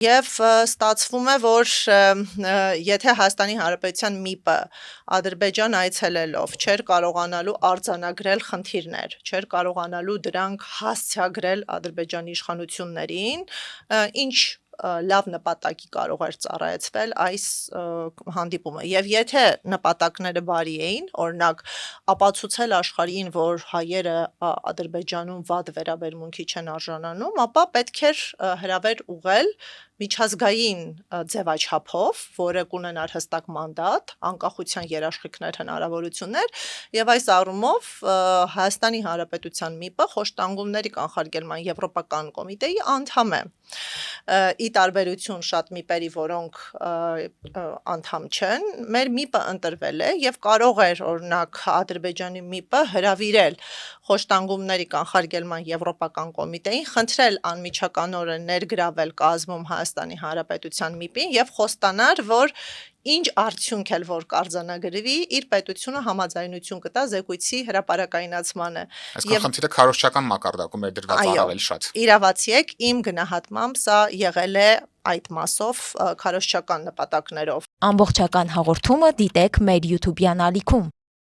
Եվ ստացվում է, որ եթե Հայաստանի Հանրապետության ՄԻՊ-ը Ադրբեջան այցելելով չէր կարողանալու արձանագրել խնդիրներ, չէր կարողանալու դրանք հասցեագրել Ադրբեջանի իշխանություններին, ինչ լավ նպատակի կարող էր ծառայեցվել այս հանդիպումը։ Եվ եթե նպատակները բարի էին, օրինակ ապացուցել աշխարհին, որ հայերը Ադրբեջանում վատ վերաբերմունքի չեն արժանանում, ապա պետք էր հրավեր ուղղել միջազգային ձևաչափով, որը կունենար հստակ մանդատ, անկախության երաշխիքներ, հնարավորություններ, եւ այս առումով Հայաստանի Հանրապետության ՄԻՊ-ը խոշտանգումների կանխարգելման եվրոպական կոմիտեի անդամ է։ Ի տարբերություն շատ ՄԻՊ-երի, որոնք անդամ չեն, մեր ՄԻՊ-ը ընտրվել է եւ կարող էր օրինակ Ադրբեջանի ՄԻՊ-ը հրավիրել խոշտանգումների կանխարգելման եվրոպական կոմիտեին, խնդրել անմիջականորեն ներգրավել կազմում Հայաստանի Հանրապետության ՄԻՊ-ին եւ խոստանար, որ ինչ արդյունք էլ որ կարձանագրվի, իր պետությունը համաձայնություն կտա զեկույցի հրապարակայնացմանը։ Այսինքն խնդիրը քարոզչական մակարդակում է դրված առավել շատ։ Իրավացի եք, իմ գնահատմամբ սա եղել է այդ մասով քարոզչական նպատակներով։ Ամբողջական հաղորդումը դիտեք մեր YouTube-յան ալիքում։